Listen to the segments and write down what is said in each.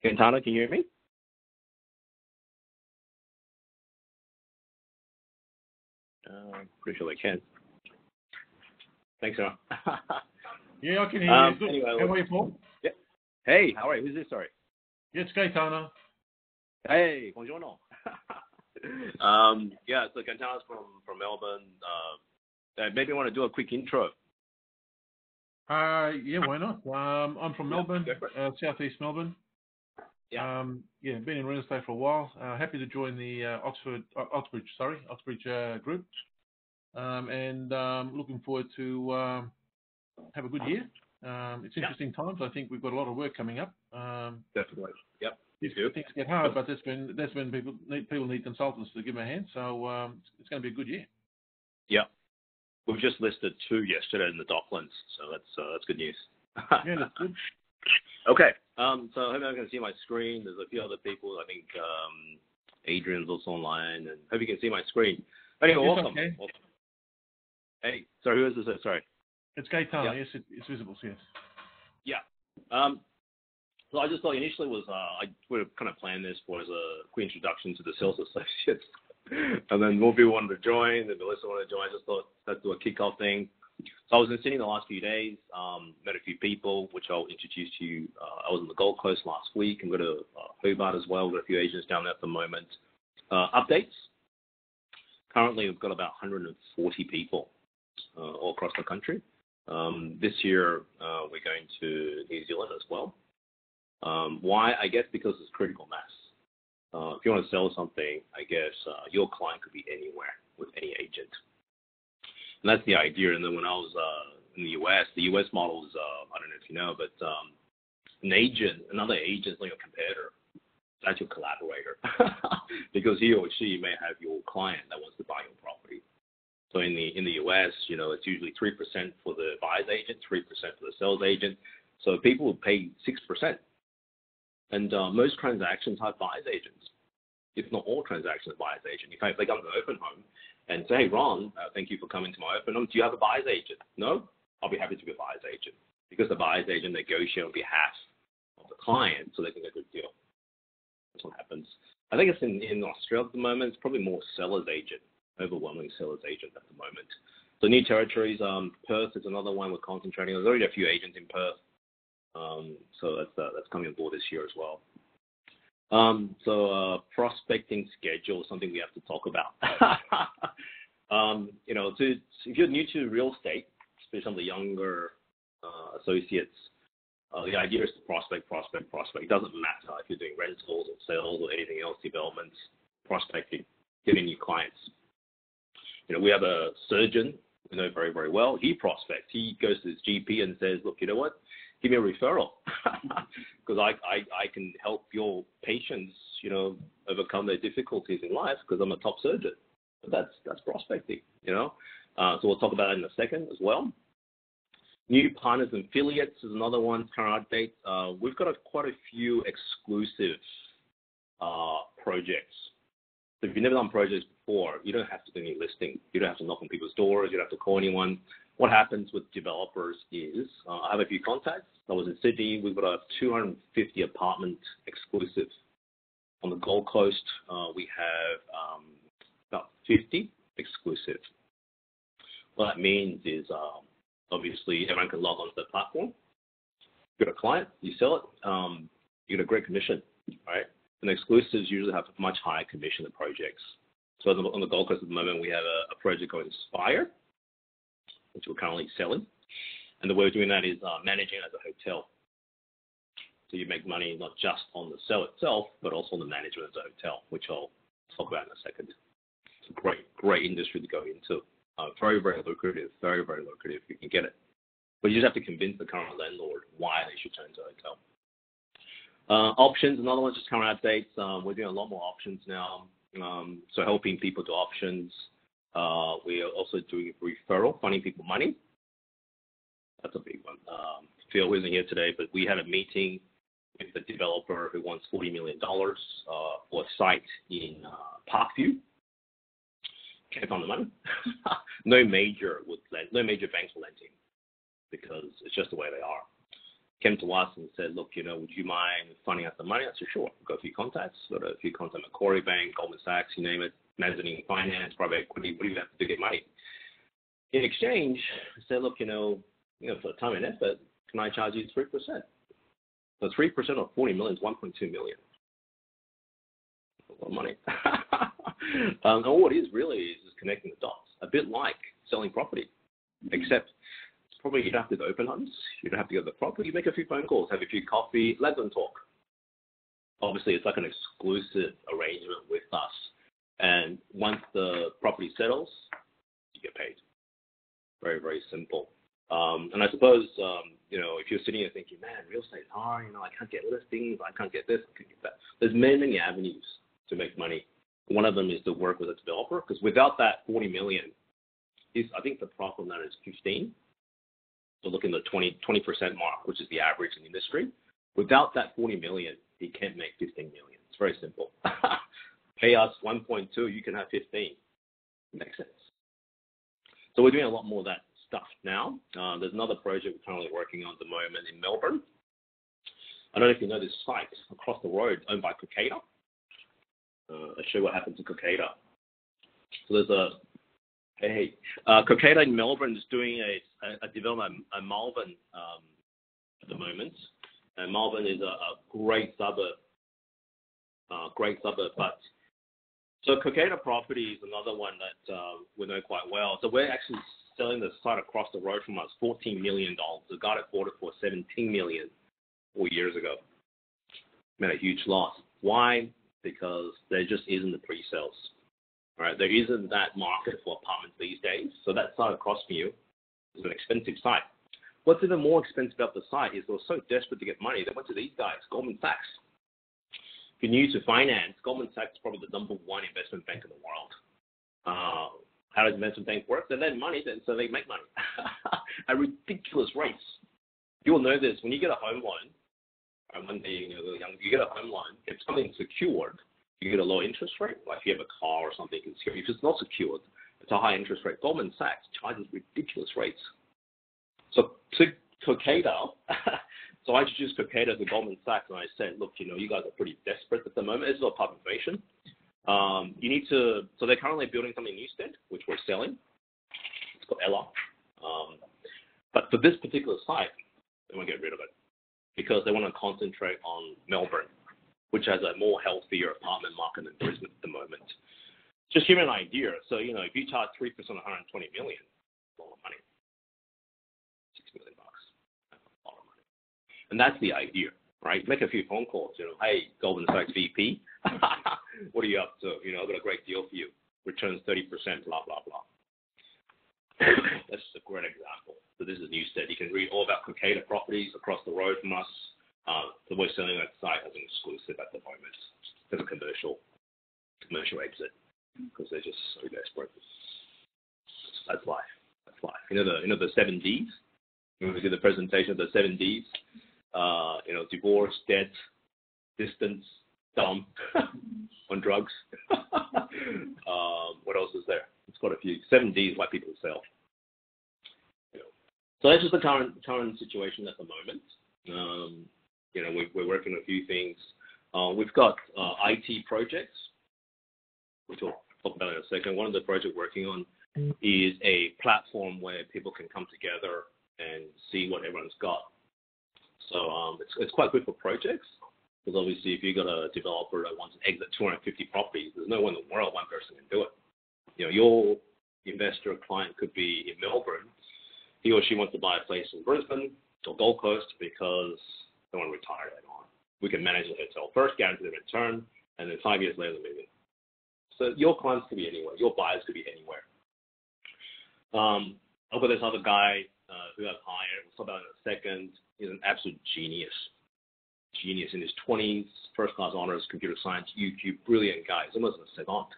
Quintana, can you hear me? Pretty sure they can. Thanks, Aaron. Yeah, I can hear you. Good. Anyway, how are you, Paul? Yeah. Hey, how are you? Who's this? Sorry. Yeah, it's Gaetano. Hey, buongiorno. Yeah, so Quintana's from Melbourne. Maybe you want to do a quick intro. Yeah, why not? I'm from Melbourne, southeast Melbourne. Yeah. Yeah, been in real estate for a while. Happy to join the Oxbridge group. And looking forward to have a good year. It's interesting times. I think we've got a lot of work coming up. Definitely. Yep. Things get hard, but there's been people need consultants to give them a hand. So it's going to be a good year. Yeah. We've just listed 2 yesterday in the Docklands, so that's good news. Yeah, that's good. Okay. So I hope you can see my screen. There's a few other people. I think Adrian's also online, and hope you can see my screen. Anyway, welcome. Okay. Welcome. Hey, sorry, who is this? Sorry. It's Gaetano. Yeah. Yes, it's visible. Yes. Yeah. So I just thought initially was I would have kind of planned this for as a quick introduction to the sales associates, and then more people wanted to join, and Melissa wanted to join. I just thought let's do a kickoff thing. So I was in Sydney the last few days, met a few people, which I'll introduce to you. I was on the Gold Coast last week. I'm going to Hobart as well. We've got a few agents down there at the moment. Updates. Currently, we've got about 140 people all across the country. This year, we're going to New Zealand as well. Why? I guess because it's critical mass. If you want to sell something, I guess your client could be anywhere with any agent. And that's the idea. And then when I was in the US model is, I don't know if you know, but another agent is like a competitor. It's actually a collaborator because he or she may have your client that wants to buy your property. So in the US, it's usually 3% for the buyer's agent, 3% for the sales agent. So people will pay 6%. And most transactions have buyer's agents, if not all transactions have buyer's agent. In fact, if they come to an open home and say, hey, Ron, thank you for coming to my open home. Do you have a buyer's agent? No? I'll be happy to be a buyer's agent because the buyer's agent negotiates on behalf of the client so they can get a good deal. That's what happens. I think it's in Australia at the moment. It's probably more seller's agent, overwhelming seller's agent at the moment. So new territories, Perth is another one we're concentrating. There's already a few agents in Perth. So that's coming on board this year as well. So prospecting schedule is something we have to talk about. If you're new to real estate, especially some of the younger associates, the idea is to prospect. It doesn't matter if you're doing rentals or sales or anything else, developments, prospecting, getting new clients. We have a surgeon we know very, very well. He prospects. He goes to his GP and says, look, you know what? Give me a referral because I can help your patients, overcome their difficulties in life because I'm a top surgeon. But that's prospecting, So we'll talk about that in a second as well. New partners and affiliates is another one, current update. We've got quite a few exclusive projects. So if you've never done projects before, you don't have to do any listing. You don't have to knock on people's doors. You don't have to call anyone. What happens with developers is I have a few contacts. I was in Sydney. We've got a 250 apartment exclusive. On the Gold Coast, we have about 50 exclusive. What that means is obviously everyone can log onto the platform. You got a client, you sell it, you get a great commission, right? And exclusives usually have a much higher commission than projects. So on the Gold Coast at the moment, we have a project called Inspire, which we're currently selling. And the way we're doing that is managing it as a hotel. So you make money not just on the sell itself, but also on the management as a hotel, which I'll talk about in a second. It's a great industry to go into. Very, very lucrative, very, very lucrative if you can get it. But you just have to convince the current landlord why they should turn to a hotel. Options, another one, just current updates. We're doing a lot more options now. So helping people do options. We are also doing referral, funding people money. That's a big one. Phil isn't here today, but we had a meeting with the developer who wants $40 million for a site in Parkview. Can't find the money. No major banks will lend him because it's just the way they are. came to us and said, look, would you mind funding out the money? I said, sure. Got a few contacts. Got a few contacts at Macquarie Bank, Goldman Sachs, you name it, mezzanine finance, private equity. What do you have to get money? In exchange, I said, look, for the time and effort, can I charge you 3%? So 3% of 40 million is 1.2 million. A lot of money. And all it is really is connecting the dots. A bit like selling property, except probably you don't have to go open hunts. You don't have to go to the property. You make a few phone calls, have a few coffee, let them talk. Obviously, it's like an exclusive arrangement with us. And once the property settles, you get paid. Very, very simple. And I suppose, if you're sitting here thinking, man, real estate is hard, I can't get listings, I can't get this, I can't get that. There's many, many avenues to make money. One of them is to work with a developer, because without that 40 million, I think the profit on that is 15. So look in the 20% mark, which is the average in the industry. Without that 40 million, he can't make 15 million. It's very simple. Pay us 1.2, you can have 15. Makes sense. So we're doing a lot more of that stuff now. There's another project we're currently working on at the moment in Melbourne. I don't know if you know this site across the road owned by Cicada. I'll show you what happened to Cicada. So there's Cicada in Melbourne is doing a development at Malvern at the moment. And Malvern is a great suburb. But so Cicada Property is another one that we know quite well. So we're actually selling the site across the road from us, $14 million. The guy that bought it for $17 million 4 years ago. Made a huge loss. Why? Because there just isn't the pre-sales. All right, there isn't that market for apartments these days. So that site across from you is an expensive site. What's even more expensive about the site is they were so desperate to get money, they went to these guys, Goldman Sachs. If you're new to finance, Goldman Sachs is probably the #1 investment bank in the world. How does investment bank work? They lend money, so they make money at ridiculous rates. You'll know this when you get a home loan. One day, you get a home loan. If something's secured, you get a low interest rate. Like if you have a car or something, if it's not secured, it's a high interest rate. Goldman Sachs charges ridiculous rates. So Cicada, so I introduced Cicada to Goldman Sachs, and I said, look, you guys are pretty desperate at the moment. This is all public information. So they're currently building something in Newstead, which we're selling. It's called Ella. But for this particular site, they won't get rid of it because they want to concentrate on Melbourne, which has a more healthier apartment market than Brisbane at the moment. Just give you an idea. So, if you charge 3% on 120 million, that's a lot of money. $6 million. That's a lot of money. And that's the idea, right? Make a few phone calls, hey, Goldman Sachs VP, what are you up to? I've got a great deal for you. Returns 30%, blah, blah, blah. That's just a great example. So this is Newstead. You can read all about Cicada Properties across the road from us. So we're selling that site as an exclusive at the moment. As a commercial exit because they're just so desperate. That's life. That's life. The 7 Ds. When we did the presentation of the 7 Ds, divorce, debt, distance, dumb, on drugs. What else is there? It's quite a few. 7 Ds why people sell. So that's just the current situation at the moment. We're working on a few things. We've got IT projects, which we'll talk about in a second. One of the projects we're working on is a platform where people can come together and see what everyone's got. So it's quite good for projects because obviously if you've got a developer that wants to exit 250 properties, there's no one in the world one person can do it. Your investor or client could be in Melbourne. He or she wants to buy a place in Brisbane or Gold Coast because they want to retire later on. We can manage the hotel first, guarantee the return, and then 5 years later, move in. So your clients could be anywhere. Your buyers could be anywhere. I've got this other guy who I've hired. We'll talk about it in a second. He's an absolute genius. Genius in his 20s, first-class honors, computer science, UQ, brilliant guy. He's almost a savant.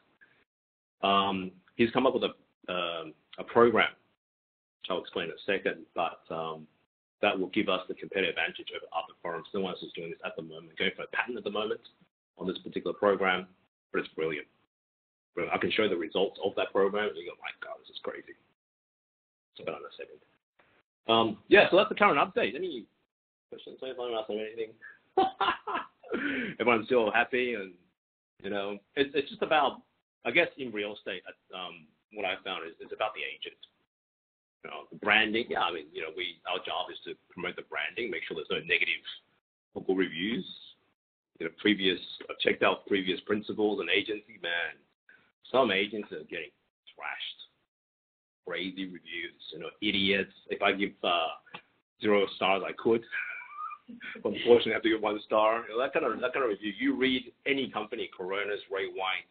He's come up with a program, which I'll explain in a second, but that will give us the competitive advantage over other firms. No one else is doing this at the moment. Going for a patent at the moment on this particular program, but it's brilliant. I can show the results of that program, and you go, my God, this is crazy. So about in a second. So that's the current update. Any questions? Anyone else have anything? Everyone's still happy, and it's just about, I guess, in real estate. What I found is it's about the agent. The branding. Yeah, I mean, our job is to promote the branding, make sure there's no negative Google reviews. Checked out previous principals and agency. Man, some agents are getting trashed. Crazy reviews. Idiots. If I give 0 stars, I could. Unfortunately, I have to give 1 star. That kind of review. You read any company, Coronas, Ray White,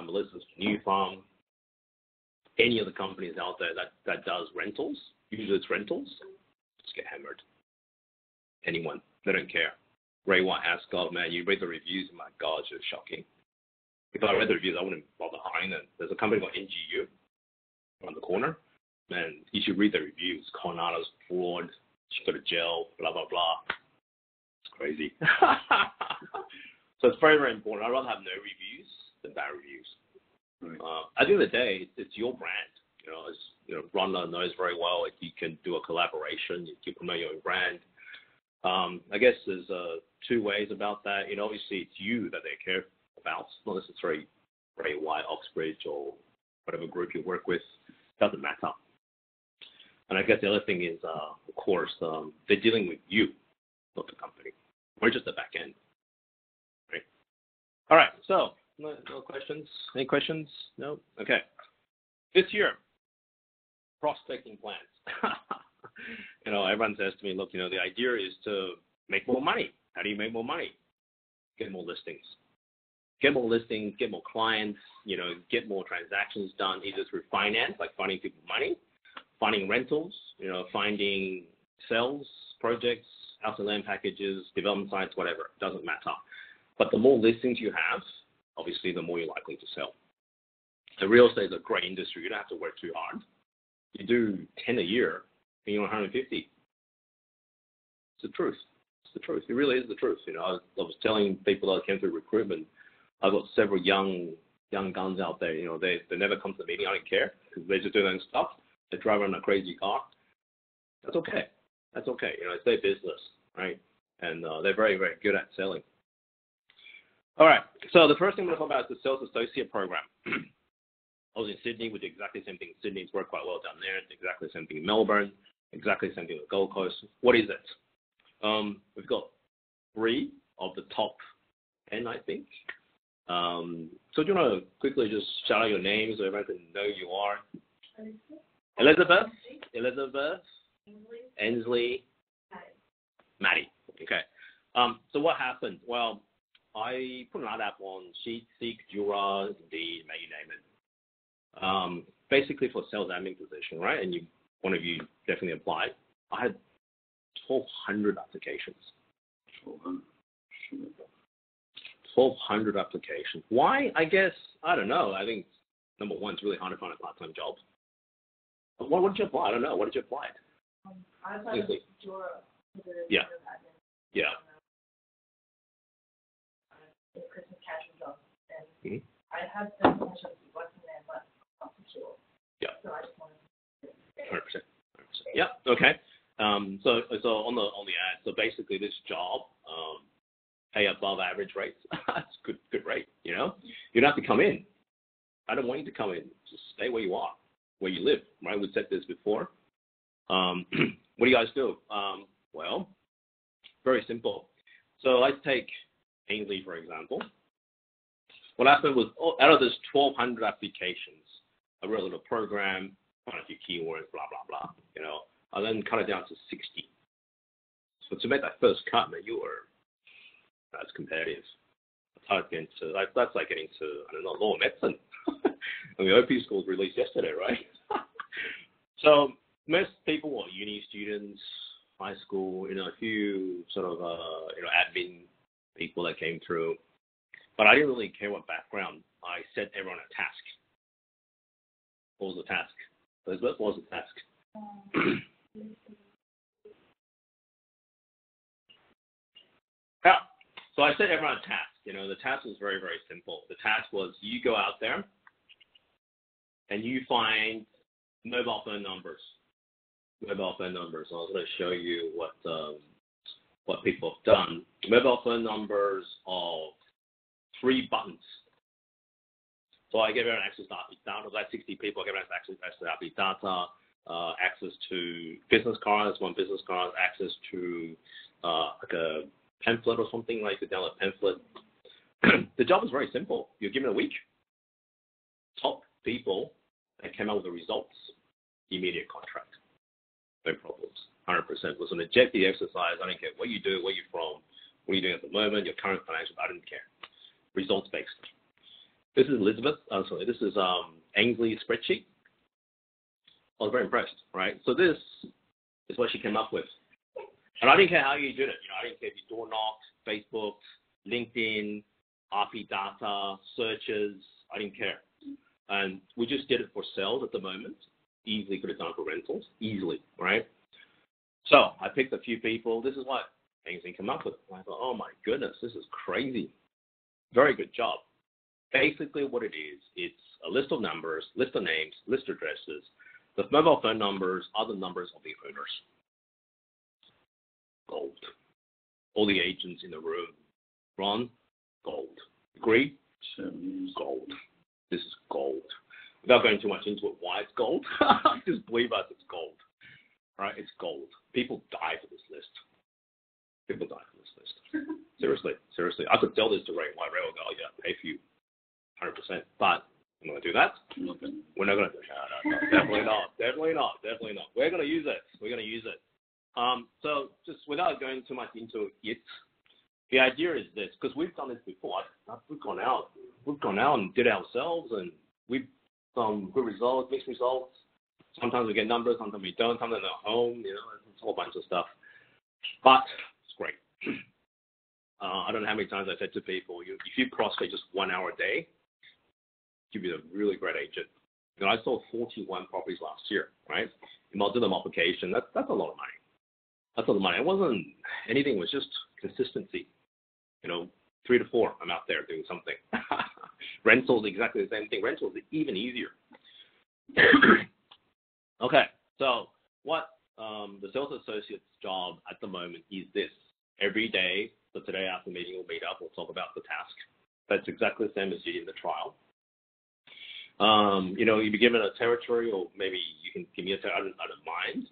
Melissa's New Farm, any of the companies out there that does rentals. Usually it's rentals. Just get hammered. Anyone. They don't care. Ray White asked, God, man, you read the reviews, my God, it's just shocking. If I read the reviews, I wouldn't bother hiring them. There's a company called NGU on the corner. Man, you should read the reviews. Coronada's fraud. Should go to jail, blah, blah, blah. It's crazy. So it's very, very important. I'd rather have no reviews than bad reviews. Right. At the end of the day, it's your brand. Rhonda knows very well if you can do a collaboration, you promote your own brand. I guess there's 2 ways about that. Obviously it's you that they care about, not necessarily Ray White, Oxbridge, or whatever group you work with. Doesn't matter. And I guess the other thing is, of course, they're dealing with you, not the company. We're just the back end. Right? All right. So, no questions? Any questions? No? Okay. This year, prospecting plans. Everyone says to me, look, the idea is to make more money. How do you make more money? Get more listings. Get more listings, get more clients, get more transactions done either through finance, like finding people money, finding rentals, finding sales, projects, house and land packages, development sites, whatever. It doesn't matter. But the more listings you have, obviously, the more you're likely to sell. The real estate is a great industry. You don't have to work too hard. You do 10 a year, and you're 150. It's the truth. It's the truth. It really is the truth. I was telling people that came through recruitment, I've got several young guns out there. They never come to the meeting. I don't care because they just do their own stuff. They drive around a crazy car. That's okay. That's okay. It's their business, right? And they're very, very good at selling. All right. So the first thing I'm going to talk about is the Sales Associate Program. I was in Sydney. We did exactly the same thing in Sydney. It's worked quite well down there. It's exactly the same thing in Melbourne. Exactly the same thing with Gold Coast. What is it? We've got 3 of the top 10, I think. So do you want to quickly just shout out your names so everyone can know who you are? Elizabeth, Ensley, Maddie. Okay. So what happened? Well, I put an ad app on Sheet, Seek, Jura, Indeed, may you name it. Basically for sales admin position, right? And one of you definitely applied. I had 1,200 applications. 1,200 applications. Why? I guess, I don't know. I think, number one, it's really hard to find a part-time job. What did you apply? I don't know. What did you apply? I applied to Jura. Yeah. Yeah. The Christmas casual job. And Mm-hmm. I had the intention of working there, but I'm not secure. Yeah. So I just wanted to 100%. 100%. Yeah. Okay. So on the ad, so basically this job, pay above average rates. That's good rate. You don't have to come in. I don't want you to come in. Just stay where you are, where you live. Right? We said this before. What do you guys do? Well, very simple. So let's take Ainsley, for example. What happened was, out of this 1,200 applications, I wrote a little program, found a few keywords, blah, blah, blah. I then cut it down to 60. So to make that first cut, man, that's competitive. That's like getting to, I don't know, law and medicine. And the OP school was released yesterday, right? So most people were uni students, high school, a few sort of, admin people that came through. But I didn't really care what background. I set everyone a task. What was the task? Elizabeth, what was the task? Yeah. So I set everyone a task. The task was very, very simple. The task was you go out there and you find mobile phone numbers. I was going to show you what what people have done. Mobile phone numbers of 3 buttons. So I gave everyone access to RP data. It was like 60 people. I gave everyone access to RP data, access to business cards, 1 business card, access to like a pamphlet or something, like you could download a pamphlet. The job is very simple. You're given a week. Top people that came out with the results, immediate contract. No problems. 100%. It was an objective exercise. I didn't care what you do, where you're from, what you're doing at the moment, your current financial, I didn't care. Results based. This is this is Ainsley's spreadsheet. I was very impressed, right? So this is what she came up with. And I didn't care how you did it. I didn't care if you door knocked, Facebook, LinkedIn, RP data, searches. I didn't care. And we just did it for sales at the moment. Easily could have done it for rentals. Easily, right? So I picked a few people. This is what Ainsley came up with. I thought, oh my goodness, this is crazy. Very good job. Basically what it is, it's a list of numbers, list of names, list of addresses. The mobile phone numbers are the numbers of the owners. Gold. All the agents in the room. Ron, gold. Agree? Gold. This is gold. Without going too much into it, why it's gold, just believe us, it's gold. Right? It's gold. People die for this list. People die for this list. Seriously. I could tell this to Ray White. Ray will go, yeah, pay for you 100%. But I'm going to do that. We're not going to do that. No. Definitely not. We're going to use it. So just without going too much into it, the idea is this, because we've done this before. We've gone out and did it ourselves, and we've done good results, mixed results. Sometimes we get numbers, sometimes we don't, sometimes they're home, it's a whole bunch of stuff. But it's great. I don't know how many times I said to people, if you prospect just 1 hour a day, you'd be a really great agent. I sold 41 properties last year, right? In multiple multiplication, that's a lot of money. That's a lot of money. It wasn't anything, it was just consistency. 3 to 4, I'm out there doing something. Rentals, exactly the same thing. Rentals is even easier. Okay, so what the sales associate's job at the moment is this. Every day, so today after the meeting we'll meet up, we'll talk about the task. That's exactly the same as you did in the trial. You'll be given a territory, or maybe you can give me a territory, I don't mind.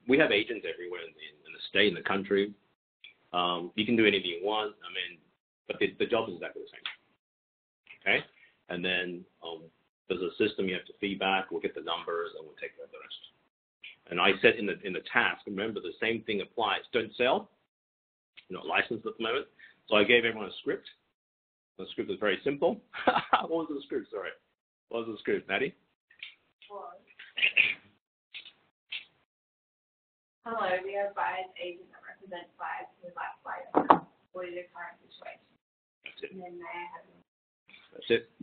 We have agents everywhere in the state, in the country. You can do anything you want, but the job is exactly the same. Okay? And then there's a system you have to feedback, we'll get the numbers, and we'll take care of the rest. And I said in the task, remember the same thing applies. Don't sell. You're not licensed at the moment. So I gave everyone a script. The script is very simple. What was the script? Sorry. What was the script, Maddie? Hello, we are buyers agent that represents buyers who would like to buy your house. What is your current situation? That's it. And then may I have That's it.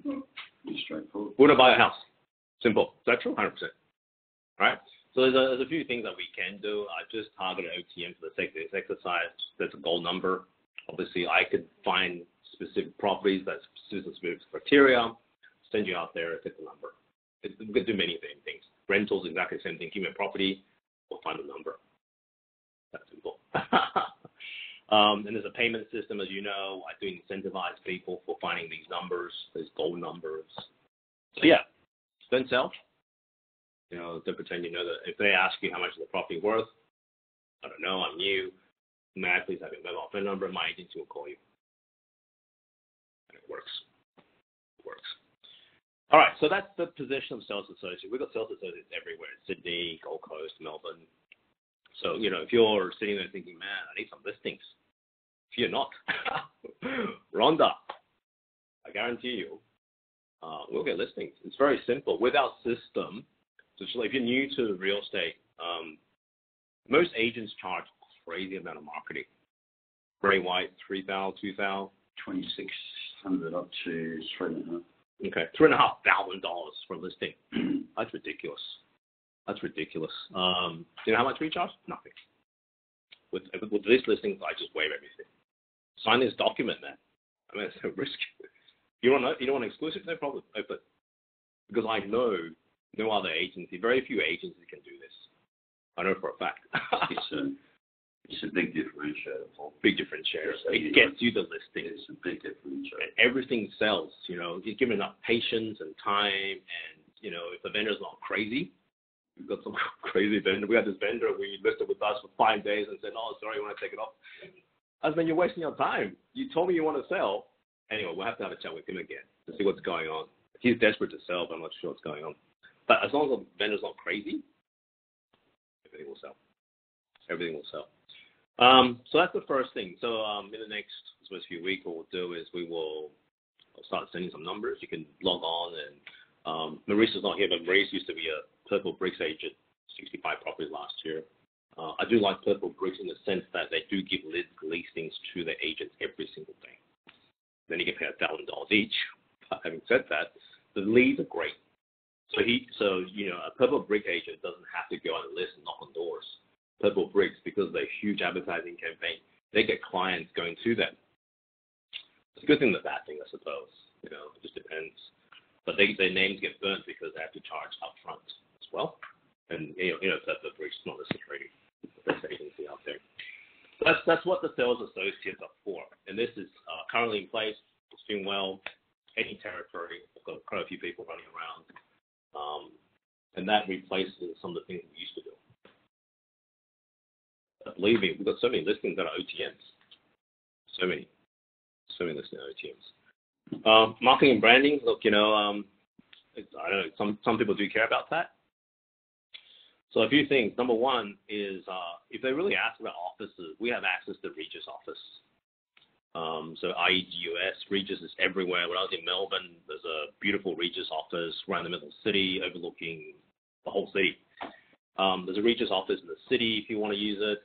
Straightforward. We want to buy a house. Simple. Is that true? 100%. Right? So there's a few things that we can do. I just targeted OTM for the sake of this exercise. That's a goal number. Obviously, I could find specific properties that specific criteria, send you out there, get the number. We could do many things. Rentals, exactly the same thing. Give me a property, we'll find a number. That's simple. And there's a payment system, as you know. I do incentivize people for finding these numbers, these gold numbers. So yeah, don't sell. Don't pretend you know that. If they ask you how much is the property worth, I don't know, I'm new. May I please have your mobile phone number? My agency will call you. And it works. All right, so that's the position of sales associate. We've got sales associates everywhere, Sydney, Gold Coast, Melbourne. So, if you're sitting there thinking, man, I need some listings. If you're not, Rhonda, I guarantee you, we'll get listings. It's very simple. With our system, so if you're new to real estate, most agents charge a crazy amount of marketing. Ray White, $3,000, $2,000. $2,600 up to $3,500. Okay, $3,500 for a listing. That's ridiculous. You know how much we charge? Nothing. With these listings, I just waive everything. Sign this document, man. It's a risk. You don't want an exclusive? No problem. Open. Because I know no other agency, very few agencies can do this. I know for a fact. It's It's a big differentiator. Big differentiator. It gets you the listing. It's a big differentiator. And everything sells. You know, you're given enough patience and time, and you know, if the vendor's not crazy. We've got some crazy vendor. We had this vendor we listed with us for 5 days and said, "Oh, sorry, you want to take it off?" I said, "Man, you're wasting your time. You told me you want to sell." Anyway, we'll have to have a chat with him again to see what's going on. He's desperate to sell, but I'm not sure what's going on. But as long as the vendor's not crazy, everything will sell. Everything will sell. So that's the first thing. So in the next, I suppose, few weeks, what we'll do is I'll start sending some numbers. You can log on, and Maurice is not here, but Maurice used to be a Purple Bricks agent, 65 properties last year. I do like Purple Bricks in the sense that they do give listings to the agents every single day. Then you get paid $1,000 each. But having said that, the leads are great. So you know, a Purple Brick agent doesn't have to go on a list and knock on doors. Purple Bricks, because of their huge advertising campaign, they get clients going to them. It's a good thing and a bad thing, I suppose. You know, it just depends. But their names get burnt because they have to charge up front as well. And you know, Purple Bricks is not necessarily the best agency out there. So that's what the sales associates are for. And this is currently in place. It's doing well. Any territory. I've got quite a few people running around. And that replaces some of the things we used to do. But believe me, we've got so many listings that are OTMs. So many listings that are OTMs. Marketing and branding. Look, you know, I don't know. Some people do care about that. So a few things. Number one is if they really ask about offices, we have access to Regis office. So IEGUS, Regis is everywhere. When I was in Melbourne, there's a beautiful Regis office right in the middle of the city, overlooking the whole city. There's a Regis office in the city if you want to use it.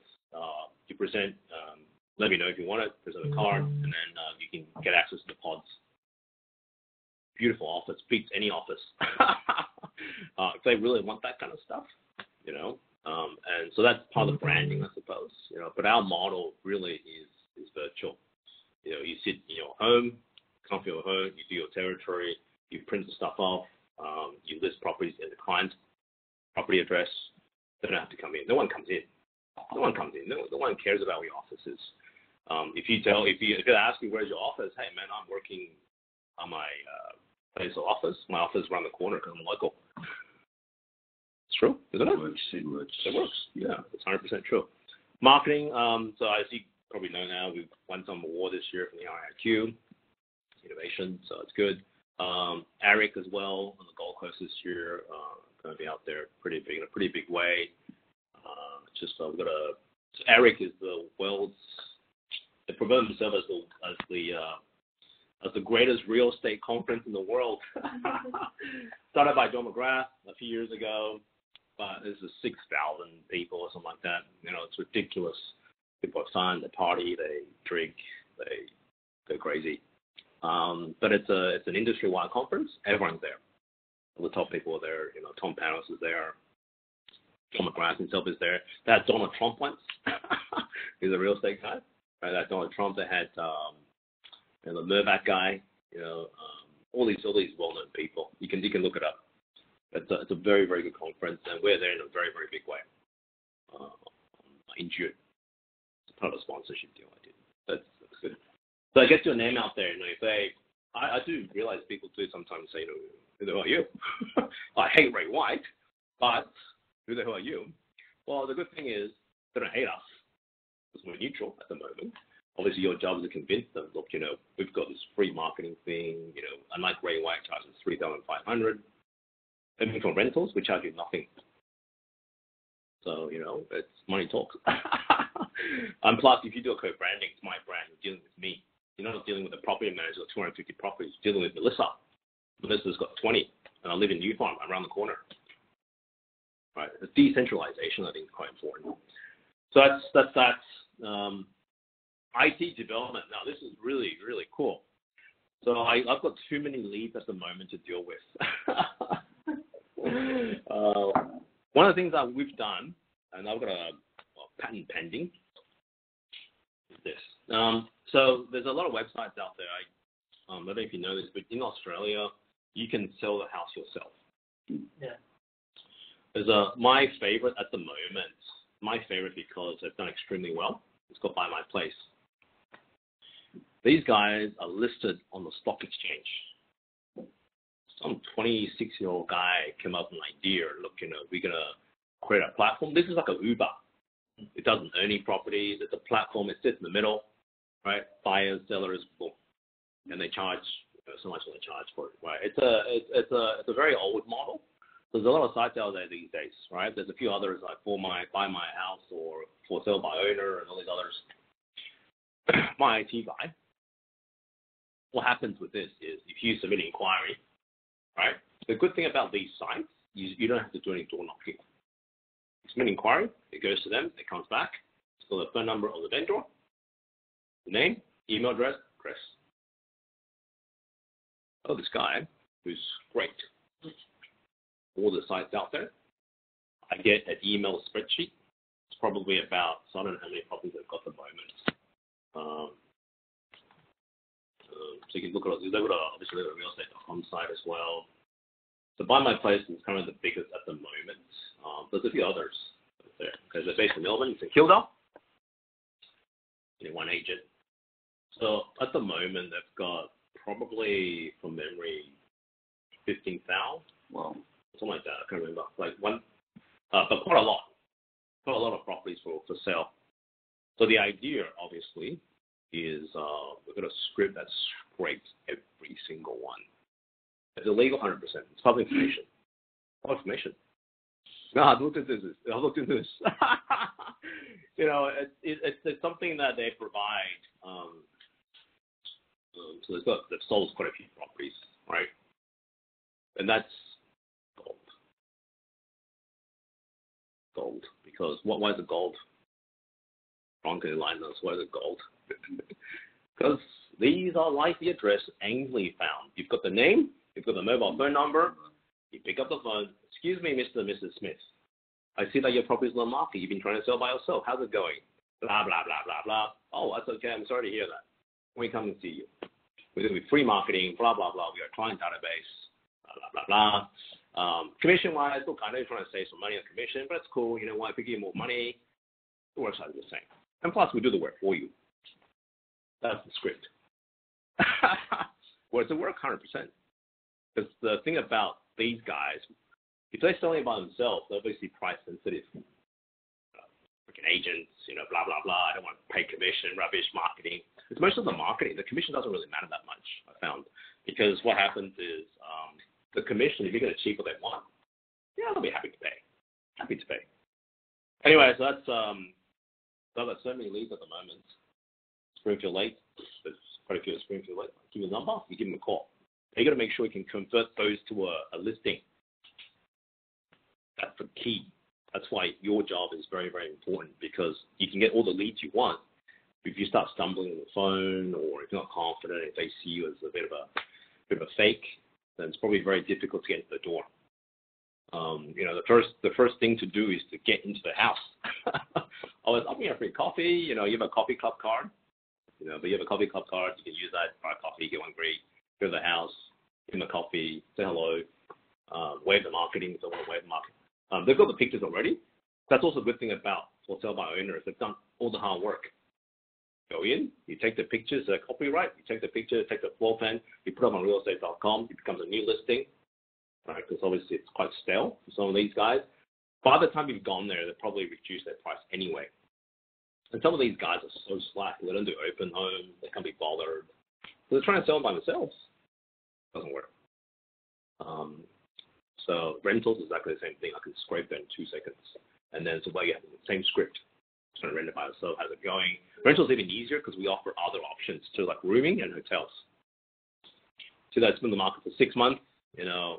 You present, let me know if you want it, present a card, and then you can get access to the pods. Beautiful office, beats any office. If they really want that kind of stuff, you know. And so that's part of the branding, I suppose. You know, but our model really is virtual. You know, you sit in your home, comfy your home, you do your territory, you print the stuff off, you list properties in the client's property address. They don't have to come in. No one comes in. No one comes in. No one cares about where your office is. If you ask me where's your office, hey man, I'm working on my place of office. My office is around the corner because I'm local. It's true, isn't it? It works. It works. Yeah, it's 100% true. Marketing. So as you probably know now, we've won some award this year from the IIQ Innovation, so it's good. Eric as well on the Gold Coast this year, going to be out there in a pretty big way. Eric is the world's. They promote themselves as the greatest real estate conference in the world. Started by John McGrath a few years ago, but this is 6,000 people or something like that. You know, it's ridiculous. People have fun, they party, they drink, they go crazy. But it's an industry-wide conference. Everyone's there. All the top people are there. You know, Tom Panos is there. John McGrath himself is there. They had Donald Trump once. He's a real estate guy. Right? That Donald Trump. They had the Mervat guy. You know, all these well-known people. You can look it up. It's a very, very good conference, and we're there in a very, very big way. In June. It's part of a sponsorship deal I did. That's good. So I get your name out there. You know, I do realize people do sometimes say, you know, who the hell are you? I hate Ray White, but who the hell are you? Well, the good thing is they don't hate us because we're neutral at the moment. Obviously, your job is to convince them, look, you know, we've got this free marketing thing. You know, unlike Ray White charges $3,500. And for rentals, we charge you nothing. So, you know, it's money talks. And plus, if you do a co-branding, it's my brand. You're dealing with me. You're not dealing with a property manager with 250 properties. You're dealing with Melissa. Melissa's got 20, and I live in New Farm, around the corner. Right? The decentralization, I think, is quite important. So that's that. IT development. Now, this is really, really cool. So I've got too many leads at the moment to deal with. One of the things that we've done, and I've got a patent pending, is this. So there's a lot of websites out there. I don't know if you know this, but in Australia, you can sell the house yourself. Yeah. There's my favorite at the moment my favorite because they've done extremely well. It's called Buy My Place. These guys are listed on the stock exchange. Some 26-year-old guy came up with an idea. Look, we're going to create a platform. This is like a Uber. It doesn't own any properties. It's a platform. It sits in the middle, right? Buyers, sellers, boom. And they charge so much they charge for it, right? It's a very old model. There's a lot of sites out there these days, right? There's a few others like Buy My House or For Sale by Owner and all these others. My IT guy. What happens with this is if you submit an inquiry, right? The good thing about these sites, you don't have to do any door knocking. You submit an inquiry, it goes to them, it comes back. It's got the phone number of the vendor, the name, email address. Oh, this guy who's great. All the sites out there. I get an email spreadsheet. It's probably about, so I don't know how many properties I've got at the moment. So you can look at it. They've got obviously a real estate.com site as well. So Buy My Place is kind of the biggest at the moment. There's a few others there because they're based in Melbourne. It's in Kilda. One agent. So at the moment they've got probably from memory 15,000. Wow. Something like that. I can't remember. Like one, but quite a lot. Quite a lot of properties for sale. So the idea, obviously, is we've got a script that scrapes every single one. It's illegal 100%. It's public information. Public information. No, I've looked into this. It's something that they provide. So they've sold quite a few properties, right? And that's gold. Because why is it gold? Ron can enlighten us. Why is it gold? Because these are like the address Ainsley found. You've got the name, you've got the mobile phone number, you pick up the phone. Excuse me, Mr. and Mrs. Smith. I see that your property is on the market. You've been trying to sell by yourself. How's it going? Blah, blah, blah, blah, blah. Oh, that's okay. I'm sorry to hear that. We come and see you. We're doing free marketing, blah, blah, blah. We got a client database, blah, blah, blah, blah. Commission-wise, look, I know you're trying to save some money on commission, but it's cool. You know what? If we give you more money, it works out the same. And plus, we do the work for you. That's the script. Well, it's a work 100%. Because the thing about these guys, if they're selling by themselves, they're obviously price sensitive. Freaking agents, blah, blah, blah. I don't want to pay commission, rubbish, marketing. It's most of the marketing. The commission doesn't really matter that much, I found. Because what happens is the commission, if you get it cheaper than one, they'll be happy to pay. Happy to pay. Anyway, so that's so I've got so many leads at the moment. Springfield Lake, there's quite a few at Springfield Lake. Give them a number, you give them a call. You got to make sure you can convert those to a listing. That's the key. That's why your job is very, very important because you can get all the leads you want. If you start stumbling on the phone or if you're not confident, if they see you as a bit of a fake, then it's probably very difficult to get into the door. The first thing to do is to get into the house. Oh, it's offering a free coffee. You have a coffee club card. But you have a coffee club card. You can use that, buy a coffee, get one free. Go to the house, give them a coffee, say hello, wave the marketing. If they want to wave the marketing. They've got the pictures already. That's also a good thing about For Sale by Owner is they've done all the hard work. Go in, you take the pictures, copyright. You take the picture, take the floor plan, you put it on realestate.com. It becomes a new listing. Right, because obviously it's quite stale for some of these guys. By the time you've gone there, they'll probably reduce their price anyway. And some of these guys are so slack. They don't do open home. They can't be bothered. So they're trying to sell them by themselves. Doesn't work. So rentals is exactly the same thing. I can scrape that in 2 seconds. And then so you have the same script. Trying to rent it by yourself. How's it going? Rentals even easier because we offer other options too, like rooming and hotels. So that's been in the market for 6 months.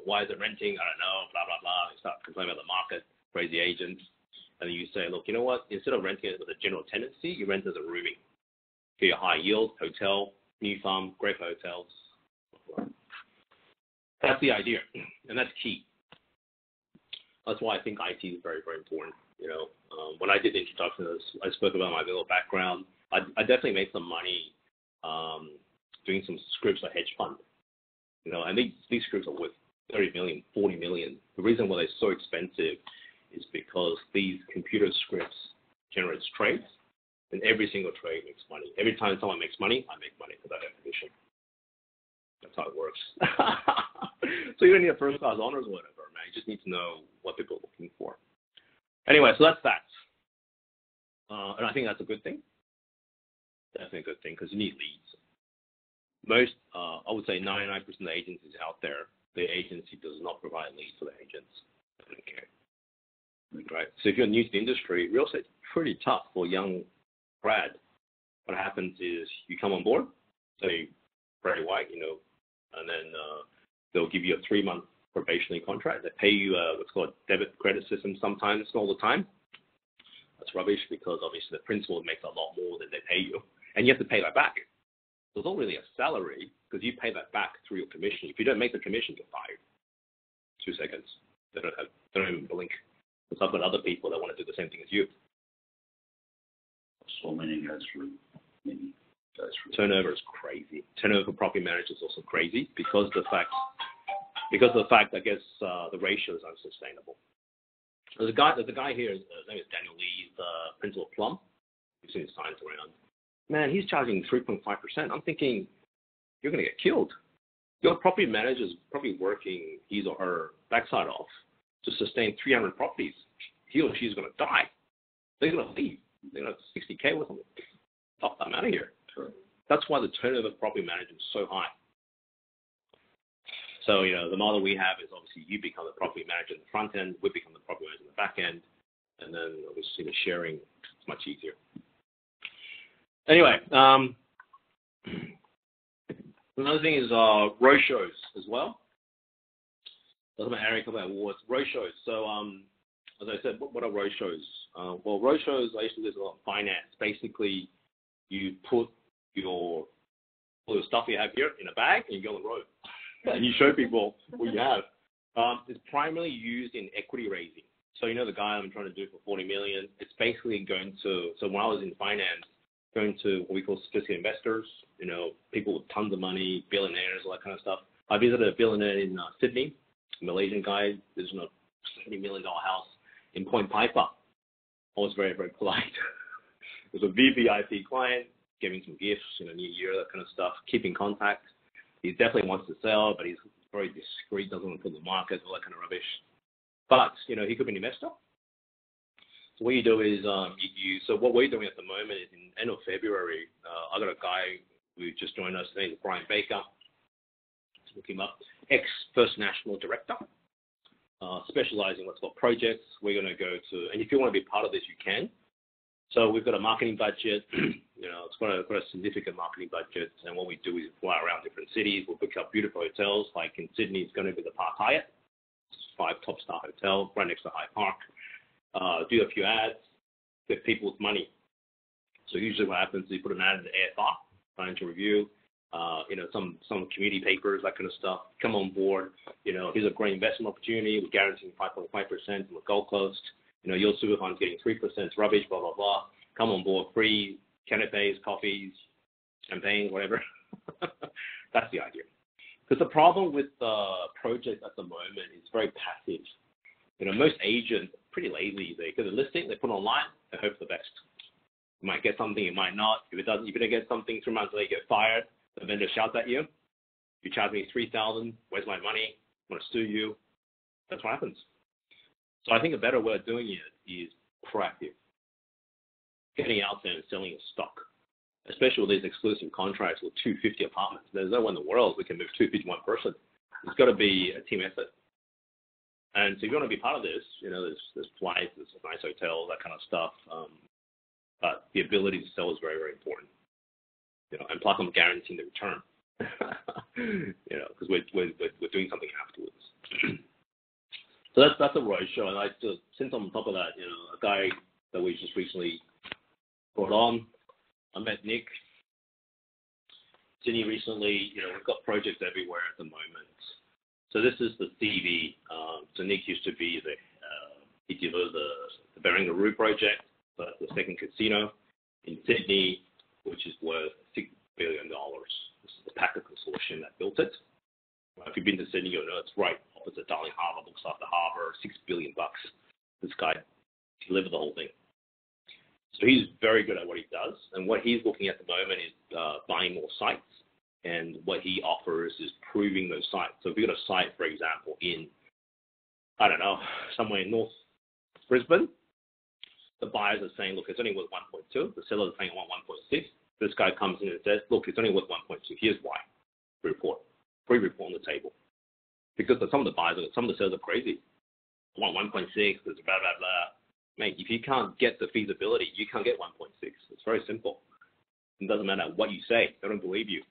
Why is it renting? I don't know, blah, blah, blah. You start complaining about the market, crazy agents. And then you say, look, you know what? Instead of renting it with a general tenancy, you rent it as a rooming. Get your high yield, hotel, New Farm, great hotels. That's the idea. And that's key. That's why I think IT is very, very important. When I did the introduction, I spoke about my little background. I definitely made some money doing some scripts for hedge fund. And these scripts are worth 30 million, 40 million. The reason why they're so expensive is because these computer scripts generates trades, and every single trade makes money. Every time someone makes money, I make money because I have commission. That's how it works. So you don't need a first-class honors or whatever, man. You just need to know what people are looking for. Anyway, so that's that. And I think that's a good thing. Definitely a good thing because you need leads. Most, I would say 99% of the agencies out there, the agency does not provide leads for the agents. They don't care. Right? So if you're new to the industry, real estate's pretty tough for a young grad. What happens is you come on board, say, Barry White, and then they'll give you a 3-month probationary contract. They pay you what's called a debit credit system sometimes, not all the time. That's rubbish because obviously the principal makes a lot more than they pay you, and you have to pay that back. So it's not really a salary because you pay that back through your commission. If you don't make the commission, you're fired. 2 seconds. They don't even blink. Because I've got other people that want to do the same thing as you. So many guys through. Turnover is crazy. Turnover for property managers is also crazy because of the fact, I guess, the ratio is unsustainable. There's a guy here, his name is Daniel Lee, he's principal of Plum. You've seen his signs around. Man, he's charging 3.5%. I'm thinking, you're going to get killed. Your property manager is probably working his or her backside off to sustain 300 properties. He or she is going to die. They're going to leave. They're going to have 60K with them. Stop them out of here. Sure. That's why the turnover of property managers is so high. So, the model we have is obviously you become the property manager in the front end, we become the property manager in the back end, and then obviously the sharing is much easier. Anyway, another thing is road shows as well. That's my area about awards. Road shows. So, as I said, what are road shows? Well, road shows, I used to do a lot of finance. Basically, you put all the stuff you have here in a bag and you go on the road. And you show people what you have. It's primarily used in equity raising. So, the guy I'm trying to do for $40 million, it's basically going to, so when I was in finance, going to what we call sophisticated investors, people with tons of money, billionaires, all that kind of stuff. I visited a billionaire in Sydney, a Malaysian guy. There's a $70 million house in Point Piper. I was very, very polite. It was a VVIP client, giving some gifts, New Year, that kind of stuff, keeping contact. He definitely wants to sell, but he's very discreet, doesn't want to put in the market, all that kind of rubbish. But, he could be an investor. So what you do is, so what we're doing at the moment is in end of February, I got a guy who just joined us today, Brian Baker. Let's look him up. Ex-First National Director, specializing in what's called projects. We're going to go to, and if you want to be part of this, you can. So we've got a marketing budget. It's got a significant marketing budget. And what we do is fly around different cities. We'll book up beautiful hotels. Like in Sydney, it's going to be the Park Hyatt. It's 5 top-star hotels right next to Hyde Park. Do a few ads, get people with money. So usually what happens is you put an ad in the AFR, Financial Review, some community papers, that kind of stuff. Come on board. Here's a great investment opportunity. We're guaranteeing 5.5% from the Gold Coast. Your super fund's getting 3%. It's rubbish, blah, blah, blah. Come on board. Free canapes, coffees, champagne, whatever. That's the idea. Because the problem with projects at the moment is very passive. Most agents are pretty lazy. They get a listing, they put it online, they hope for the best. You might get something, you might not. If you don't get something, 3 months later, you get fired. The vendor shouts at you. You charge me $3,000. Where's my money? I'm going to sue you. That's what happens. So I think a better way of doing it is proactive. Getting out there and selling your stock, especially with these exclusive contracts with 250 apartments. There's no one in the world we can move 250 one person. It's got to be a team effort. And so if you want to be part of this, there's flights, there's nice hotels, that kind of stuff. But the ability to sell is very, very important. And plus I'm guaranteeing the return. Because we're doing something afterwards. So that's a road show. And since I'm on top of that, a guy that we just recently brought on, I met Nick. Sydney recently, we've got projects everywhere at the moment. So this is the CV. So Nick used to be he delivered the Barangaroo project, but the second casino in Sydney, which is worth $6 billion. This is the Packer Consortium that built it. If you've been to Sydney, you'll know it's right opposite Darling Harbour, looks like the harbour, $6 billion. This guy delivered the whole thing. So he's very good at what he does, and what he's looking at the moment is buying more sites, and what he offers is proving those sites. So if you've got a site, for example, in, I don't know, somewhere in North Brisbane, the buyers are saying, look, it's only worth 1.2. The sellers are saying, I want 1.6. This guy comes in and says, look, it's only worth 1.2. Here's why. Free report on the table. Because some of the buyers, some of the sellers are crazy. I want 1.6, there's blah, blah, blah. Mate, if you can't get the feasibility, you can't get 1.6. It's very simple. It doesn't matter what you say. They don't believe you.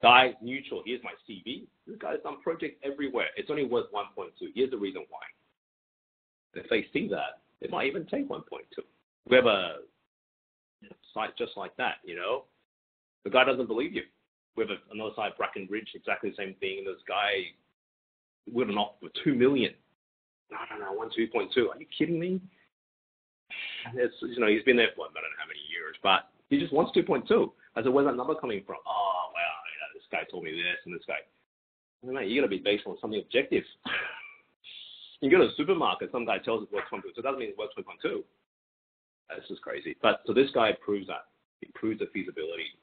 Guy, neutral. Here's my CV. This guy's done projects everywhere. It's only worth 1.2. Here's the reason why. If they see that, they might even take 1.2. We have a site just like that, you know. The guy doesn't believe you. We have another site, Brackenridge, exactly the same thing. And this guy would have knocked for $2 million. I don't know, 2.2. Are you kidding me? It's, you know, he's been there for I don't know how many years, but he just wants 2.2. I said, where's that number coming from? Oh, well, you know, this guy told me this and this guy. Well, mate, you got to be based on something objective. You go to a supermarket, some guy tells us it's worth 2.2, so it doesn't mean it's worth 2.2. That's just crazy. But so this guy proves that. He proves the feasibility.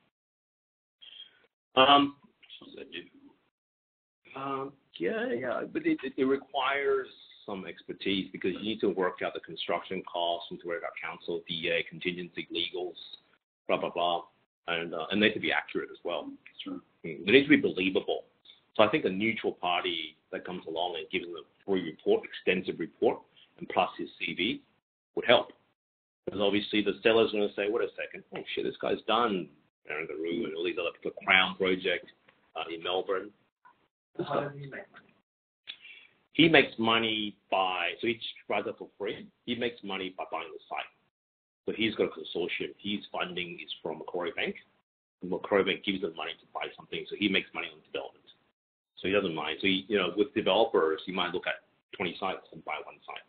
Yeah, but it requires some expertise because you need to work out the construction costs, you need to work out council, DA, contingency, legals, blah, blah, blah. And they need to be accurate as well. Sure. They need to be believable. So I think a neutral party that comes along and gives them a free report, extensive report, and plus his CV would help. Because obviously the seller's going to say, wait a second, oh shit, this guy's done Barangaroo and all these other people, Crown Project in Melbourne. How does he make money? He makes money so he tries it for free. He makes money by buying the site. So he's got a consortium. His funding is from Macquarie Bank. And Macquarie Bank gives him money to buy something, so he makes money on development. So he doesn't mind. So with developers, he might look at 20 sites and buy one site.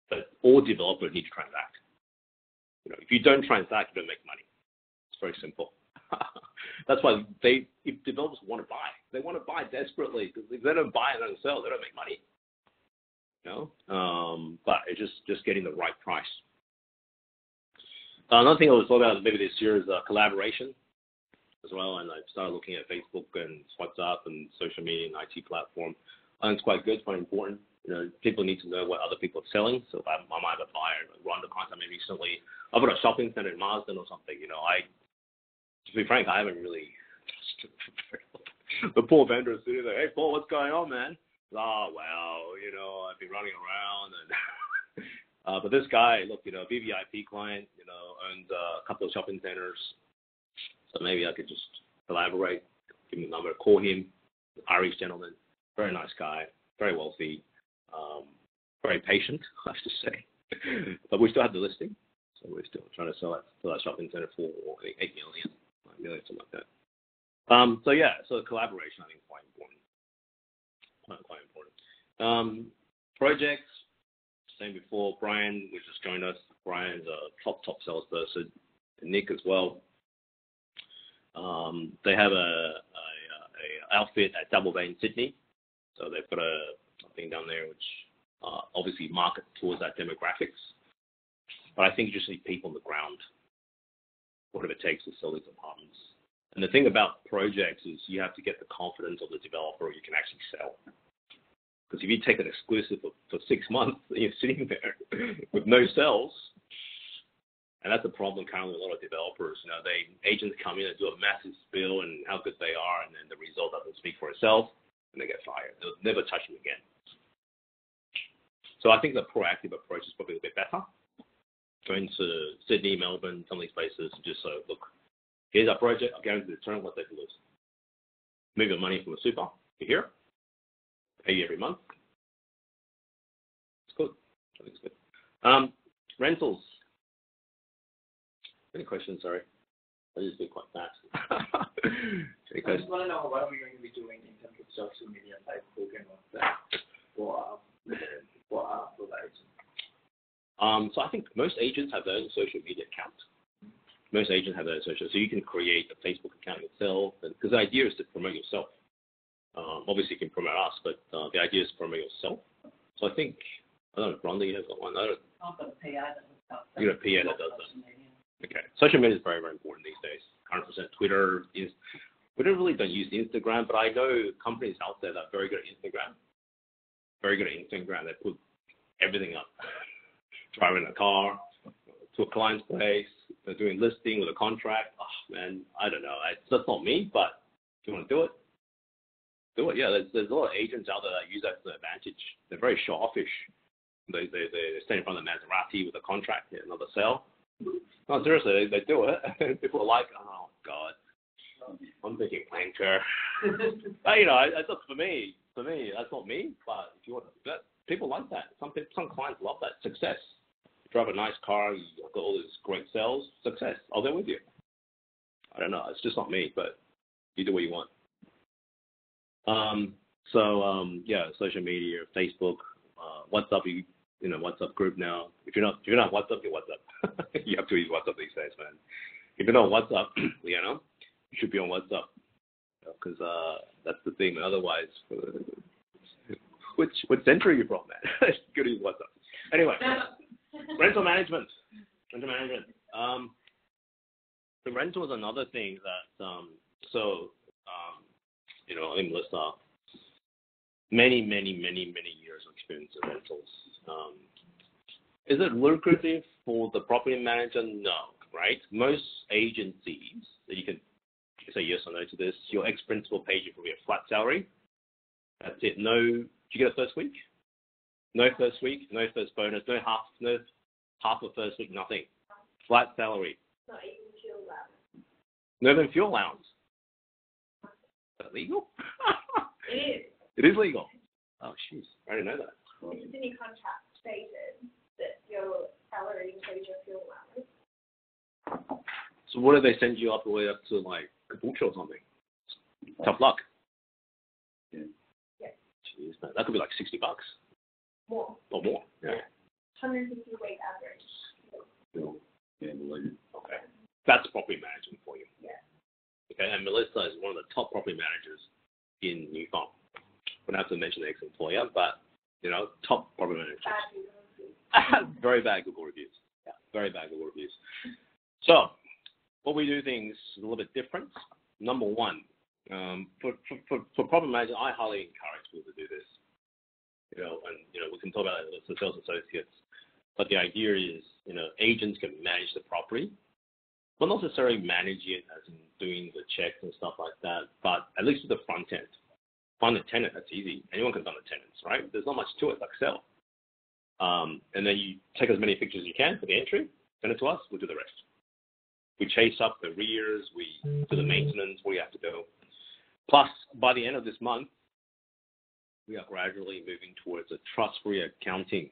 But all developers need to transact. If you don't transact, you don't make money. It's very simple. That's why if developers want to buy, they want to buy desperately, because if they don't buy and don't sell, they don't make money. But it's just getting the right price. Another thing I was talking about maybe this year is collaboration as well, and I started looking at Facebook and WhatsApp and social media and IT platform. And it's quite good, it's quite important. People need to know what other people are selling. So if I might have a buyer, Rhonda contacted me recently. I've got a shopping center in Marsden or something. To be frank, I haven't really. The poor vendor is sitting there. Hey, Paul, what's going on, man? Oh, well, I've been running around and. But this guy, look, VVIP client, owns a couple of shopping centers. So maybe I could just collaborate, give him a number, call him. Irish gentleman, very nice guy, very wealthy, very patient, I have to say. But we still have the listing, so we're still trying to sell that shopping center for $8 million, $9 million, something like that. So collaboration I think is quite important. Quite important. Projects, same before. Brian, who just joined us. Brian's a top salesperson. And Nick as well. They have a outfit at Double Bay in Sydney. So they've got something down there which obviously market towards that demographics. But I think you just need people on the ground, whatever it takes to sell these apartments. And the thing about projects is you have to get the confidence of the developer you can actually sell. Because if you take an exclusive for 6 months, you're sitting there with no sales. And that's the problem currently with a lot of developers. Agents come in and do a massive spiel and how good they are, and then the result doesn't speak for itself, and they get fired. They'll never touch you again. So I think the proactive approach is probably a bit better. Going to Sydney, Melbourne, some of these places, just so, look, here's our project, I'll guarantee the return, what they can lose. Move your money from a super to here, pay you every month. It's good. I think it's good. Rentals. Any questions? Sorry. I just been quite fast. I just want to know what are we going to be doing in terms of social media type program of that for that agent? So I think most agents have their own social media account. Most agents have their own social, so you can create a Facebook account yourself, because the idea is to promote yourself. Obviously, you can promote us, but the idea is to promote yourself. So I think I don't know if Rhonda has got one. I don't. I've got a PA that looks up. You got a PA that does that. Okay. Social media is very, very important these days. 100%. Twitter is. We really don't use Instagram, but I know companies out there that are very good at Instagram. Very good at Instagram. They put everything up. Driving a car to a client's place. They're doing listing with a contract. Oh, man, I don't know. That's not me, but if you want to do it, do it. Yeah, there's a lot of agents out there that use that to their advantage. They're very show-offish. They stand in front of the Maserati with a contract, hit another sale. No, seriously, they do it. People are like, oh, God. I'm thinking planker. But, you know, that's not for me. For me, that's not me. But if you want that, people like that. Some clients love that. Success. You drive a nice car, you've got all these great sales. Success. I'll go with you. I don't know. It's just not me, but you do what you want. Yeah, social media, Facebook, WhatsApp, you know, WhatsApp group now. If you're not WhatsApp, you're WhatsApp. You have to use WhatsApp these days, man. If you're not WhatsApp, you know, you should be on WhatsApp because that's the thing. Otherwise, which century are you from, man? You could use WhatsApp. Anyway, rental management. The rental is another thing that you know, I mean, Melissa, many years of experience in rentals. Is it lucrative for the property manager? No, right? Most agencies, you can say yes or no to this, your ex-principal pays you for your flat salary. That's it. No, do you get a first week? No first week, no first bonus, no half of first week, nothing. Flat salary. Not even fuel allowance. No even fuel allowance. Is that legal? It is. It is legal. Oh, jeez. I didn't know that. It's in your contract stated that your salary includes your fuel allowance. So what do they send you up the way up to, like, Caboolture or something? Tough luck. Yeah. Jeez, man. That could be like $60. More. Or more. Yeah. 150 a week average. Okay. That's property management for you. Yeah. Okay, and Melissa is one of the top property managers in New Farm. I don't have to mention the ex-employer, but, you know, top property managers. Very bad Google reviews. Yeah, very bad Google reviews. So, what we do things is a little bit different. Number one, for property managers, I highly encourage people to do this. You know, and, you know, we can talk about it as sales associates, but the idea is, you know, agents can manage the property, but not necessarily manage it as in doing the checks and stuff like that, but at least with the front end. Find a tenant, that's easy. Anyone can find the tenants, right? There's not much to it, like sell. And then you take as many pictures as you can for the entry, send it to us, we'll do the rest. We chase up the rears, we do the maintenance, what you have to do. Plus, by the end of this month, we are gradually moving towards a trust-free accounting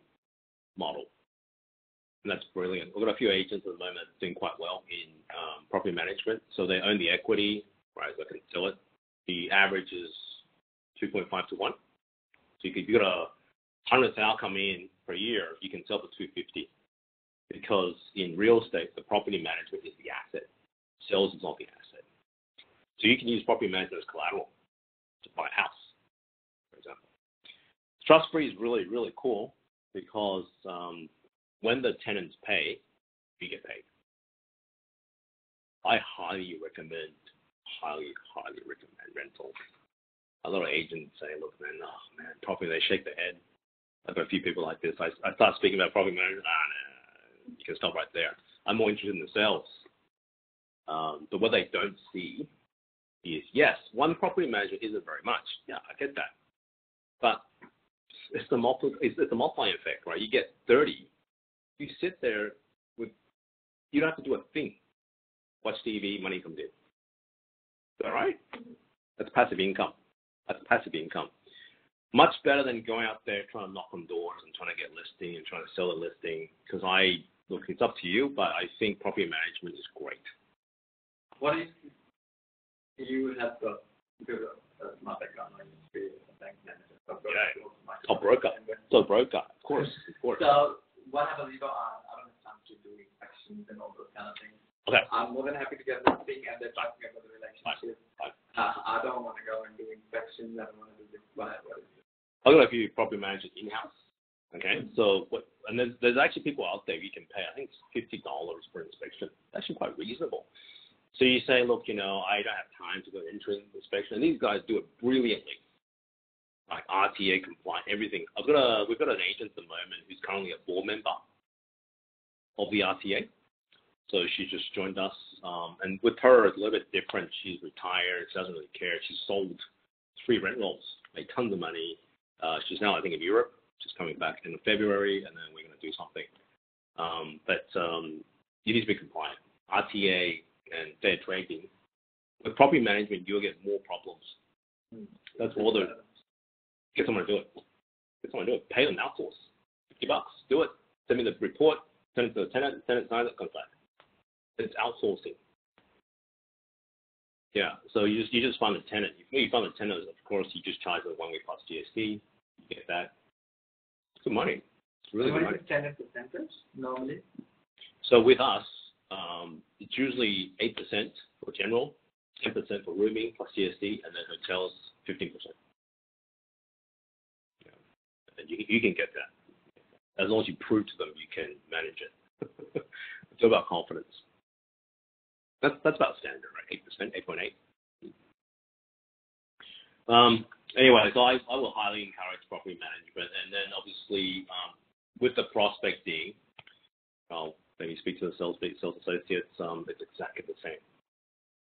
model. And that's brilliant. We've got a few agents at the moment doing quite well in property management. So they own the equity, right? They can sell it. The average is 2.5 to 1. So if you've got a 100,000 come in per year, you can sell for 250. Because in real estate, the property management is the asset. Sales is not the asset. So you can use property management as collateral to buy a house, for example. Trust-free is really, really cool because when the tenants pay, you get paid. I highly recommend rental. A lot of agents say, look, man, property, they shake their head. I've got a few people like this. I start speaking about property management, no, you can stop right there. I'm more interested in the sales. But what they don't see is, yes, one property manager isn't very much. Yeah, I get that. But it's the multiplying effect, right? You get 30. You sit there with, you don't have to do a thing. Watch TV, money comes in. Is that right? That's passive income. Much better than going out there trying to knock on doors and trying to get listing and trying to sell a listing. Because look, it's up to you, but I think property management is great. What if you have got my background, I used to be a bank manager. Top broker. Of course. So what happens if I don't have time to do inspections and all those kind of things? Okay. I'm more than happy to get this thing and then talking about the relationship. I don't want to go and do inspections. I don't want to do this, whatever. I've got a few property managers in-house Okay, so and there's actually people out there you can pay. I think it's $50 for inspection. It's actually quite reasonable. So you say, look, I don't have time to go entering inspection, and these guys do it brilliantly, like RTA compliant, everything. We've got an agent at the moment who's currently a board member of the RTA. So she just joined us, and with her it's a little bit different. She's retired. She doesn't really care. She sold 3 rent rolls, made tons of money. She's now, I think, in Europe. She's coming back in February, and then we're going to do something. But you need to be compliant. RTA and fair trading. With property management, you'll get more problems. That's all the... Get someone to do it. Pay them, outsource. $50. Do it. Send me the report. Send it to the tenant. Tenant signs it. Comes back. It's outsourcing. Yeah. So you just find the tenant. When you find the tenant, of course, you just charge them 1 week plus GST. You get that. It's good money. It's really good money. Tenant percentage normally? So with us, it's usually 8% for general, 10% for rooming plus GST, and then hotels 15%. Yeah. And you can get that as long as you prove to them you can manage it. It's about confidence. That's about standard, right? 8%, 8.8. Anyway, so I will highly encourage property management, and then obviously with the prospecting, I'll maybe speak to the sales associates. It's exactly the same,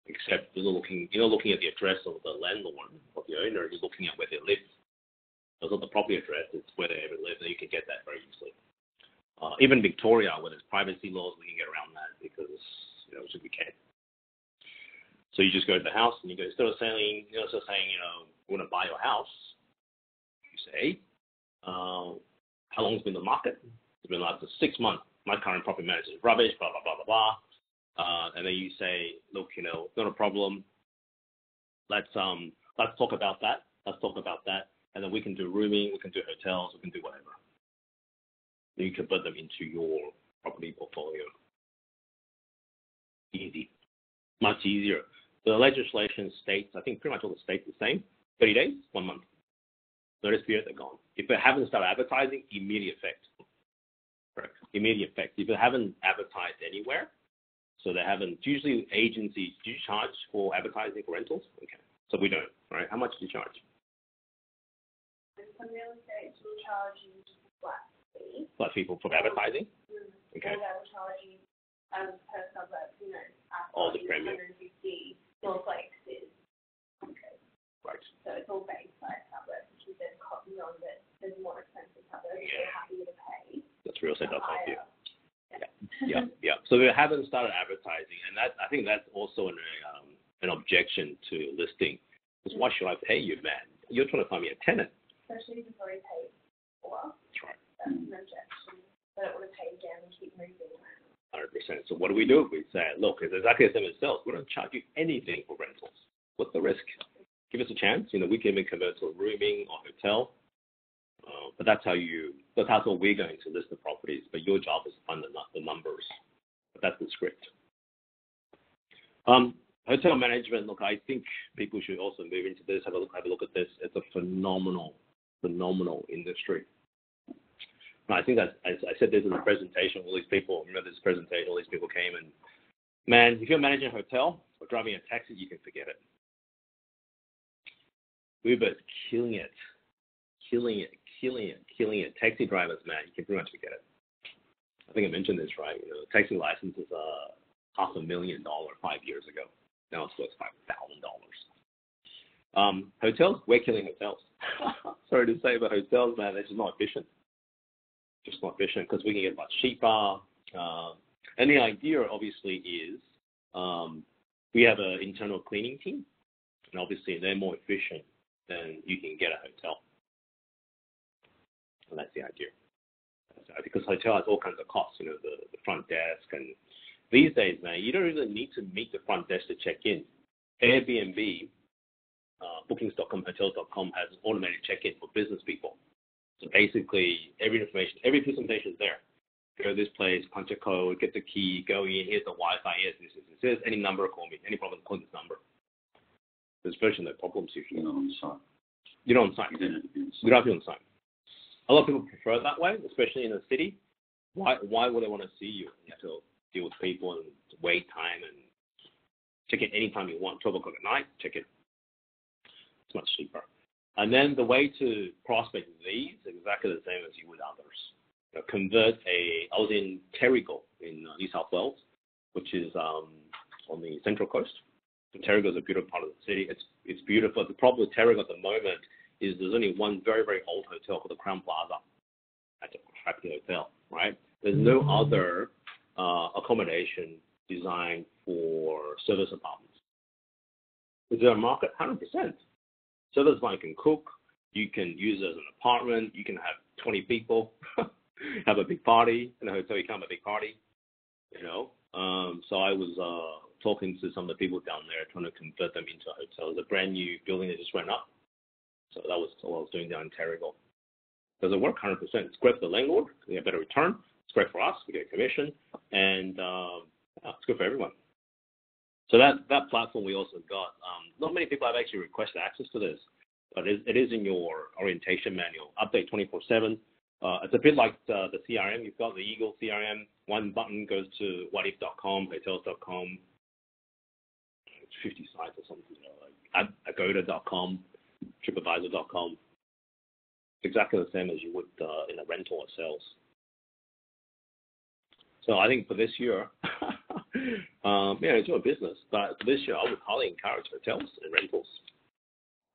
except you're looking at the address of the landlord, of the owner. You're looking at where they live. Those are the property address. It's where they ever live, and you can get that very easily. Even Victoria, where there's privacy laws, we can get around that because we can. So you just go to the house and you go, instead of saying, we want to buy your house, you say, how long's been the market? It's been like for 6 months. My current property manager is rubbish, blah, blah, blah, blah, blah. And then you say, look, not a problem. Let's talk about that. And then we can do rooming, we can do hotels, we can do whatever. You can put them into your property portfolio. Easy. Much easier. The legislation states, I think pretty much all the states the same, 30 days, 1 month. Notice period, they're gone. If they haven't started advertising, immediate effect. Correct. Immediate effect. If they haven't advertised anywhere, so they haven't, usually agencies, do you charge for advertising for rentals? Okay. So we don't, right? How much do you charge? Some real estate will charge you flat fee. Flat fee for advertising? Okay. Or they will charge you per suburb, all the premium. 150 Northlakes is okay. Right. So it's all based by suburbs, which is then cotton on that there's more expensive suburbs Yeah. you're happy to pay. That's realestate.com for you. Yeah. Yeah. So they haven't started advertising, and I think that's also an objection to listing. Because why should I pay you, man? You're trying to find me a tenant. Especially if you've already paid for. That's right. That's an objection. They don't want to pay again and keep moving around. 100%. So what do? We say, look, it's exactly the same as sales. We don't charge you anything for rentals. What's the risk? Give us a chance. We can even convert to a rooming or hotel. But that's how we're going to list the properties. But your job is to find the numbers. But that's the script. Hotel management. Look, I think people should also move into this. Have a look at this. It's a phenomenal industry. I think that I said this in the presentation. All these people remember this presentation. All these people came and, man, if you're managing a hotel or driving a taxi, you can forget it. Uber's killing it. Taxi drivers, man, you can pretty much forget it. I think I mentioned this, right? Taxi licenses are $500,000 5 years ago. Now it's worth $5,000. Hotels, we're killing hotels. Sorry to say, but hotels, man, they're just not efficient. Because we can get much cheaper. And the idea, obviously, is we have an internal cleaning team, and obviously they're more efficient than you can get a hotel. And that's the idea. Because hotel has all kinds of costs, the front desk, and these days, man, you don't even need to meet the front desk to check in. Airbnb, bookings.com, hotels.com has automated check-in for business people. So basically, every piece of information is there. Go to this place, punch a code, get the key, go in, here's the Wi-Fi, here's this, any number, call me. Any problem, call this number. There's virtually no problems usually. You're not on site. You're not on site. We don't have you on site. a lot of people prefer it that way, especially in the city. Why would they want to see you? You have to deal with people and wait time and check it anytime you want. 12 o'clock at night, check it. It's much cheaper. And then the way to prospect these is exactly the same as you would others. I was in Terrigal in New South Wales, which is on the central coast. So Terrigal is a beautiful part of the city. It's beautiful. The problem with Terrigal at the moment is there's only one very, very old hotel called the Crown Plaza. That's a crappy hotel, right? There's no other accommodation designed for service apartments. Is there a market? 100%. Service apartment can cook. You can use it as an apartment. You can have 20 people, have a big party. In a hotel, you can't have a big party, you know. So I was talking to some of the people down there, trying to convert them into a hotel. It's a brand new building that just went up. So that was what I was doing down in Terrigal. Does it work? 100%. It's great for the landlord. We get a better return. It's great for us. We get a commission. And it's good for everyone. So that platform we also got. Not many people have actually requested access to this, but it is in your orientation manual. Update 24/7. It's a bit like the CRM. You've got the Eagle CRM. One button goes to whatif.com, hotels.com, 50 sites or something, like agoda.com, tripadvisor.com. Exactly the same as you would in a rental or sales. So I think for this year, it's your business, but for this year, I would highly encourage hotels and rentals.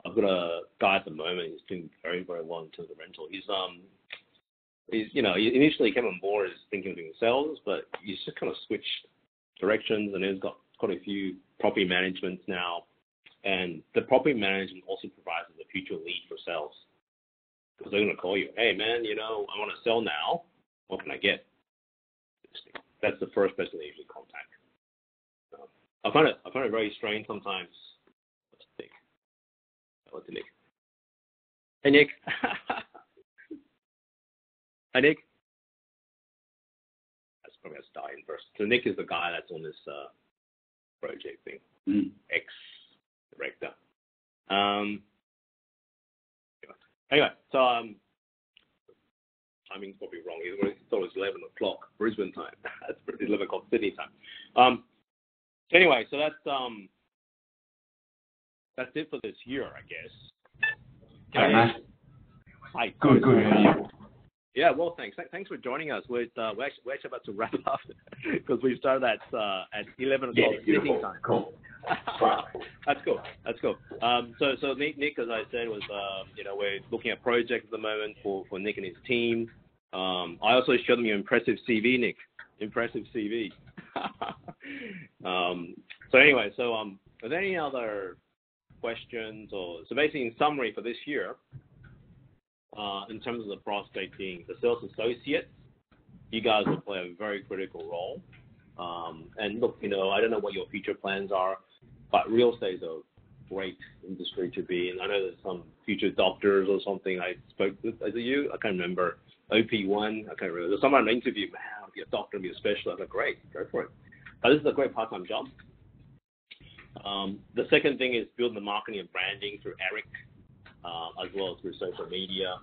I've got a guy at the moment who's doing very, very well in terms of rental. He's he initially came on board as thinking of doing sales, but he's just kind of switched directions, and he's got quite a few property managements now. And the property management also provides a future lead for sales. Because they're going to call you, hey, man, I want to sell now. What can I get? That's the first person they usually contact. I find it very strange sometimes. What's Nick? Hey, Nick. Hi, Nick. That's probably has to die in first. So Nick is the guy that's on this project thing. Ex-director. Anyway, so timing's probably wrong. He thought it was 11 o'clock Brisbane time. That's 11 o'clock Sydney time. Anyway, so that's it for this year, I guess. Hi, man. Hi. Good. Yeah, well, thanks. Thanks for joining us. We're actually about to wrap up because we started at 11 o'clock Sydney time. Cool. That's cool. So Nick, as I said, was we're looking at projects at the moment for Nick and his team. I also showed them your impressive CV, Nick. Impressive CV. So anyway, are there any other questions so basically in summary for this year, in terms of the prospecting, the sales associates, you guys will play a very critical role. And look, I don't know what your future plans are, but real estate is a great industry to be in. I know there's some future doctors or something I spoke with. Is it you? I can't remember. OP1, I can't remember. There's someone in an interview, man, I'll be a doctor, be a specialist. I'm like, great, go for it. But this is a great part-time job. The second thing is building the marketing and branding through Eric, as well as through social media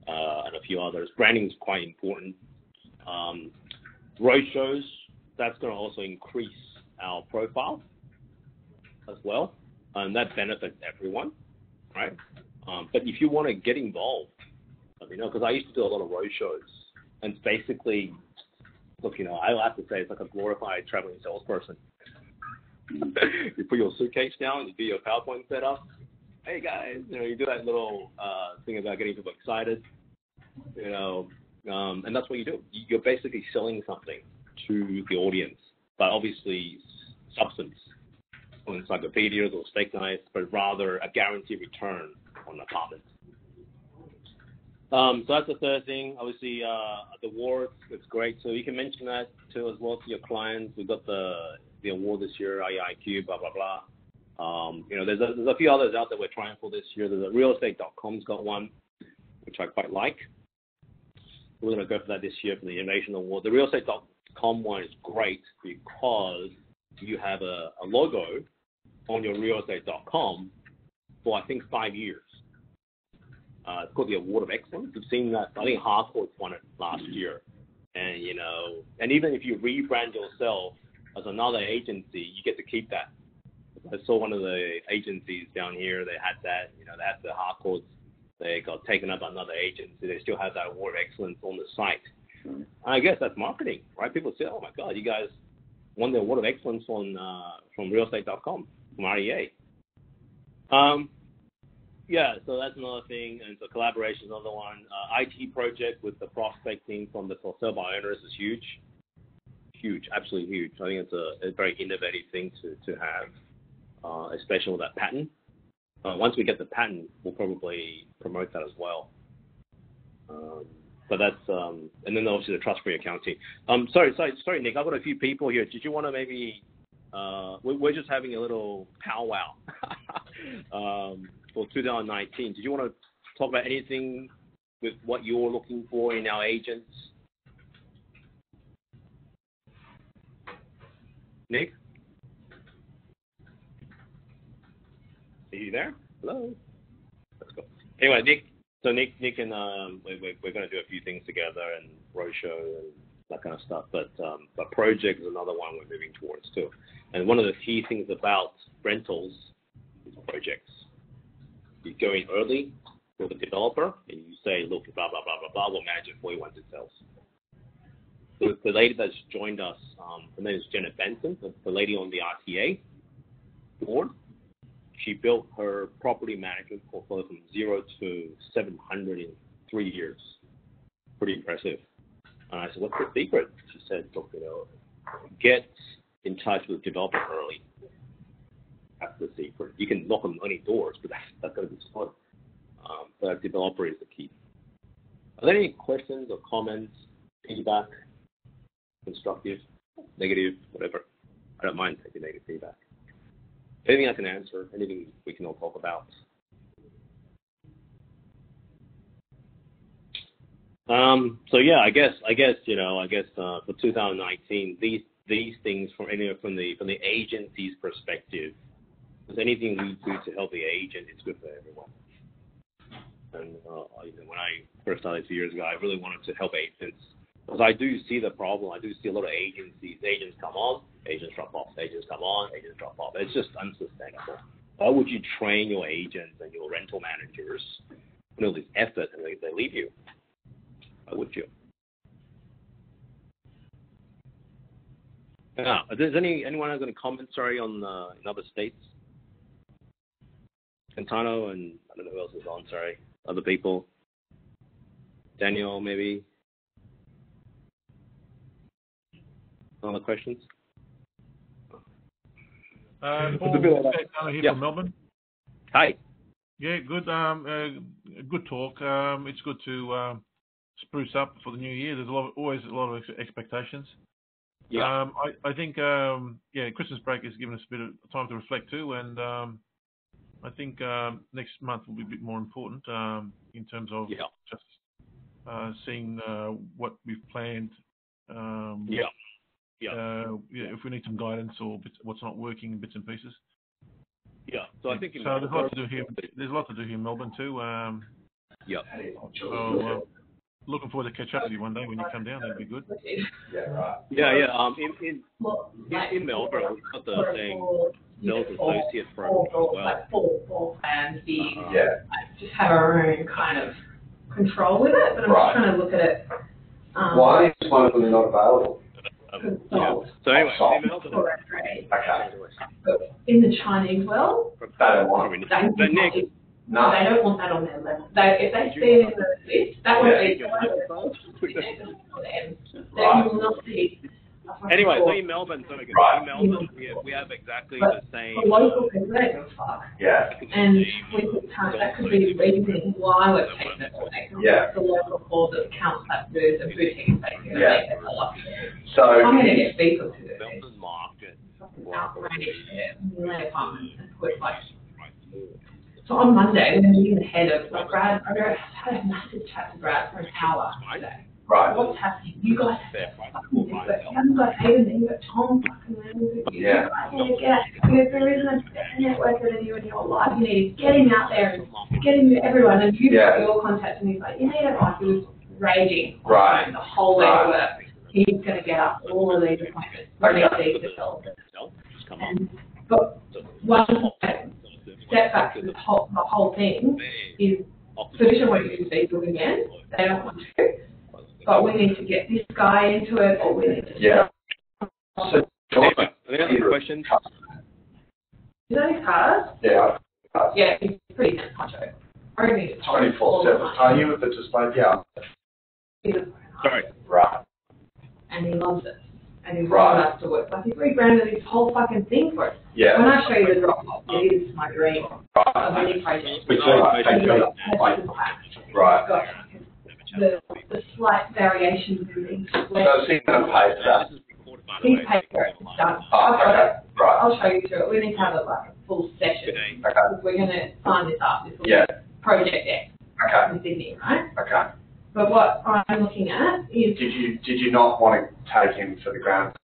and a few others. Branding is quite important. Roadshows, that's going to also increase our profile as well, and that benefits everyone, right? But if you want to get involved, because I used to do a lot of roadshows, and it's basically, look, I have to say it's like a glorified traveling salesperson. You put your suitcase down, you do your PowerPoint setup. Hey guys, you do that little thing about getting people excited, and that's what you do. You're basically selling something to the audience, but obviously substance, or encyclopedias or steak knives, but rather a guaranteed return on the apartment. So that's the third thing. Obviously, the awards, it's great. So you can mention that too as well to your clients. We've got the award this year, IEIQ, blah, blah, blah. There's a few others out there we're trying for this year. There's a realestate.com's got one, which I quite like. We're going to go for that this year for the Innovation Award. The realestate.com one is great because you have a logo on your realestate.com for, I think, 5 years. It's called the Award of Excellence. We've seen that. I think Harcourt's won it last year. And, and even if you rebrand yourself as another agency, you get to keep that. I saw one of the agencies down here, they had that, they had the Harcourts. They got taken up by another agency. They still have that Award of Excellence on the site. And I guess that's marketing, right? People say, oh, my God, you guys won the Award of Excellence from realestate.com, from REA. Yeah, so that's another thing. And so collaboration is another one. IT project with the prospecting from the for sale by owners is huge. Huge, absolutely huge. I think it's a very innovative thing to have, especially with that patent. Once we get the patent, we'll probably promote that as well. But that's, and then obviously the trust-free accounting. Sorry, Nick, I've got a few people here. Did you want to maybe, we're just having a little powwow for 2019. Did you want to talk about anything with what you're looking for in our agents? Nick? Are you there? Hello? Let's go. Anyway, Nick and we're going to do a few things together and roadshow and that kind of stuff. But project is another one we're moving towards too. And one of the key things about rentals is projects. You go in early with a developer and you say, look, blah, blah, blah, blah, blah, we'll manage it for you once it sells. The lady that's joined us, her name is Janet Benson, the lady on the RTA board. She built her property management portfolio from 0 to 700 in 3 years. Pretty impressive. And I said, what's the secret? She said, look, get in touch with the developer early. That's the secret. You can knock on any doors, but that's going to be fun. But that developer is the key. Are there any questions or comments, feedback, constructive, negative, whatever? I don't mind taking negative feedback. Anything I can answer, anything we can all talk about. So yeah, I guess for 2019, these things from the agency's perspective, if anything we do to help the agent, it's good for everyone. And when I first started 2 years ago, I really wanted to help agents because I do see the problem. I do see a lot of agencies. Agents come on, agents drop off. Agents come on, agents drop off. It's just unsustainable. Why would you train your agents and your rental managers, all this effort, and they leave you? Why would you? Now, is anyone has any comments? Sorry, on in other states? Cantano and I don't know who else is on. Sorry, other people. Daniel, maybe. Other questions? Paul, here from Melbourne. Hi. Yeah, good. Good talk. It's good to spruce up for the new year. There's always a lot of expectations. Yeah. I think Christmas break has given us a bit of time to reflect too, and I think next month will be a bit more important in terms of just seeing what we've planned. If we need some guidance or what's not working in bits and pieces. Yeah. So I think there's a lot to do here. There's a lot to do here in Melbourne too. So looking forward to catch up with you one day when you come down. That'd be good. In Melbourne, we've got the same sales associate program as well. And just have our own kind of control with it. But I'm just trying to look at it. Why is one of them not available? So anyway, in Melbourne. In the Chinese world, they don't want it. No, they don't want that on their level. If they see it in the list, that would be for them. They will not see. Anyway, so in Melbourne, we have exactly the same. For local people, they don't fuck. Yeah. And that could be the reason why we're paying that way. The local board that counts that there's a boutique space. So I'm going to get people to do this. Melbourne market. Outrageous. So on Monday, we're meeting the head of Brad. I had a massive chat to Brad for an hour today Right. What's happening? You guys have fucking you haven't got Hayden, you got Tom fucking Landers with you. Yeah. Because there isn't a better networker than you in your life. You need to get him out there and get him to everyone. And you've got your contact, and he's like, you need it. Like, he was raging the whole way to work. He's going to get up all of these appointments. These developments. But one step back to the whole thing is Tradition won't use Facebook again. They don't want to. But we need to get this guy into it, or we need to. Yeah. So, any other questions? Is that his cars? Yeah. Yeah, he's pretty macho. I don't think it's 24/7. Are you with the display? Yeah. Sorry. Right. And he loves it. And he's wanted us to work. Like, he's rebranded this whole fucking thing for us. Yeah. When I show you the Dropbox, it is my dream of any project. Right. The slight variations in things. So is he going to pay for that? He's paid for it. It's done. I've got it. Right. I'll show you through it. We need to have it like a full session. Okay. We're going to sign this up. This will Yeah. be Project X in Sydney, right? Okay. But what I'm looking at is... Did you not want to take him for the ground